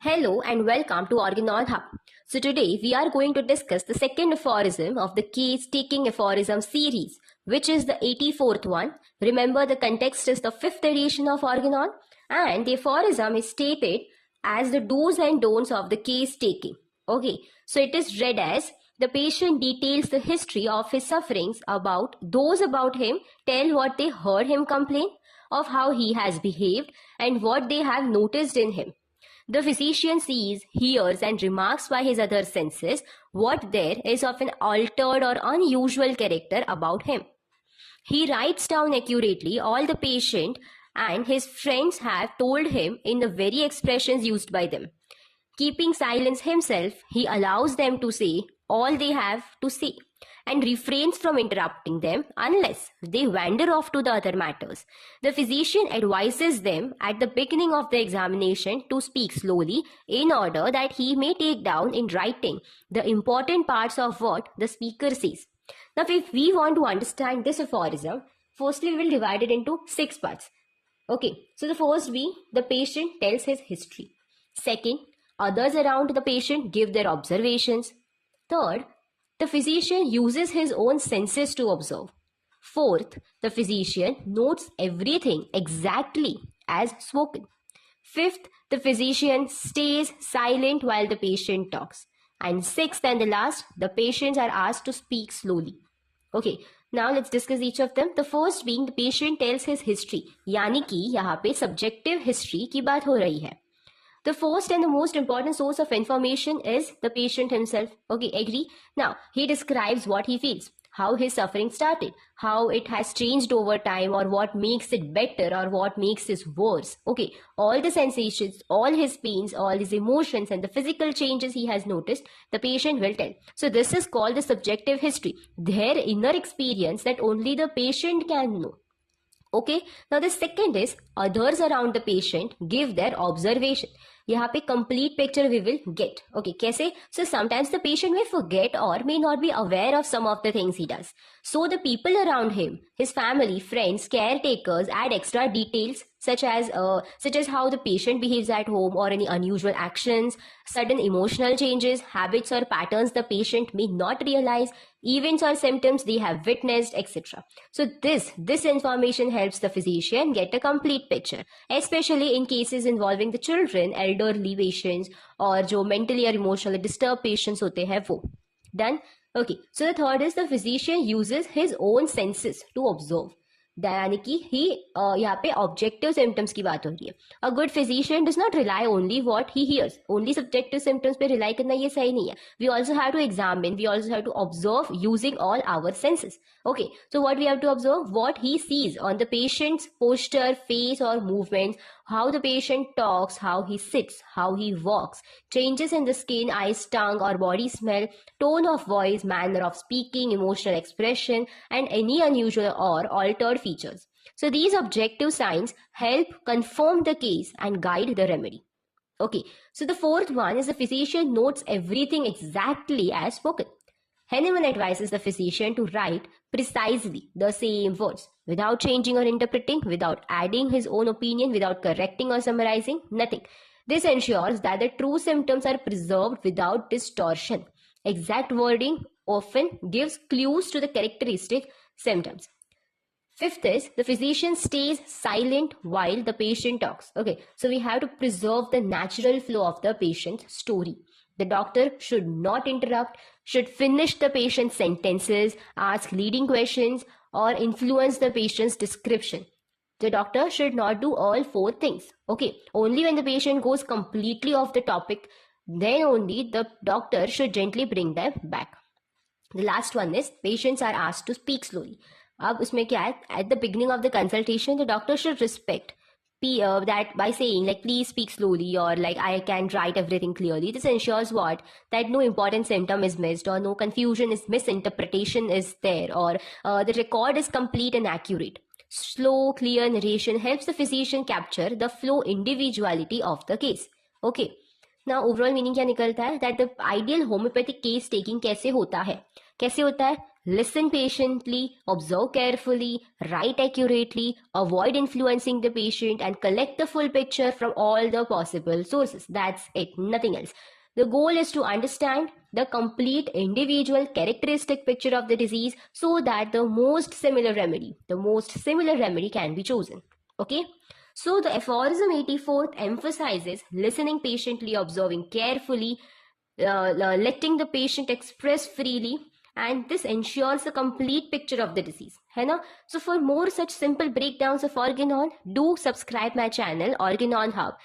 Hello and welcome to Organon Hub. So today we are going to discuss the second aphorism of the case taking aphorism series, which is the 84th one. Remember, the context is the 5th edition of Organon, and the aphorism is stated as the do's and don'ts of the case taking. Okay, so it is read as: the patient details the history of his sufferings about those about him, tell what they heard him complain, of how he has behaved, and what they have noticed in him. The physician sees, hears, and remarks by his other senses what there is of an altered or unusual character about him. He writes down accurately all the patient and his friends have told him in the very expressions used by them. Keeping silence himself, he allows them to say all they have to say and refrains from interrupting them unless they wander off to the other matters. The physician advises them at the beginning of the examination to speak slowly in order that he may take down in writing the important parts of what the speaker says. Now, if we want to understand this aphorism, firstly we will divide it into 6 parts. Okay, so the first being the patient tells his history. Second, others around the patient give their observations. Third, the physician uses his own senses to observe. Fourth, the physician notes everything exactly as spoken. Fifth, the physician stays silent while the patient talks. And sixth and the last, the patients are asked to speak slowly. Okay, now let's discuss each of them. The first being the patient tells his history. यानी कि यहाँ पे subjective history की बात हो रही है. The first and the most important source of information is the patient himself. Okay, agree? Now, he describes what he feels, how his suffering started, how it has changed over time, or what makes it better or what makes it worse. Okay, all the sensations, all his pains, all his emotions, and the physical changes he has noticed, the patient will tell. So this is called the subjective history, their inner experience that only the patient can know. Okay, now the second is others around the patient give their observation. यहाँ पे complete picture we will get. Okay, कैसे? So sometimes the patient may forget or may not be aware of some of the things he does. So the people around him, his family, friends, caretakers add extra details such as how the patient behaves at home or any unusual actions, sudden emotional changes, habits or patterns the patient may not realize, events or symptoms they have witnessed, etc. So this information helps the physician get a complete picture, especially in cases involving the children, elderly patients, or जो mentally or emotionally disturbed patients होते हैं वो. Done? Okay. So the third is the physician uses his own senses to observe. यानी कि ही यहाँ पे objective symptoms की बात हो रही है. A good physician does not rely only what he hears. Only subjective symptoms पे रिलाई करना ये सही नहीं है. We also have to examine, we also have to observe using all our senses. Okay, so what we have to observe? What he sees on the patient's posture, face or movements, how the patient talks, how he sits, how he walks, changes in the skin, eyes, tongue or body smell, tone of voice, manner of speaking, emotional expression, and any unusual or altered features. So these objective signs help confirm the case and guide the remedy. Okay, so the fourth one is the physician notes everything exactly as spoken. Hahnemann advises the physician to write precisely the same words without changing or interpreting, without adding his own opinion, without correcting or summarizing, nothing. This ensures that the true symptoms are preserved without distortion. Exact wording often gives clues to the characteristic symptoms. Fifth is the physician stays silent while the patient talks. Okay, so we have to preserve the natural flow of the patient's story. The doctor should not interrupt, should finish the patient's sentences, ask leading questions, or influence the patient's description. The doctor should not do all 4 things. Okay, only when the patient goes completely off the topic, then only the doctor should gently bring them back. The last one is patients are asked to speak slowly. अब उसमें क्या है? At the beginning of the consultation, the doctor should respect that by saying like please speak slowly or like I can write everything clearly. This ensures what? That no important symptom is missed or no confusion is misinterpretation is there or the record is complete and accurate. Slow, clear narration helps the physician capture the flow individuality of the case. Okay. ना overall meaning क्या निकलता है, that the ideal homeopathic case taking कैसे होता है, listen patiently, observe carefully, right accurately, avoid influencing the patient and collect the full picture from all the possible sources. That's it, nothing else. The goal is to understand the complete individual characteristic picture of the disease so that the most similar remedy can be chosen. Okay? So the aphorism 84th emphasizes listening patiently, observing carefully, letting the patient express freely, and this ensures a complete picture of the disease. है ना? So for more such simple breakdowns of Organon, do subscribe my channel Organon Hub.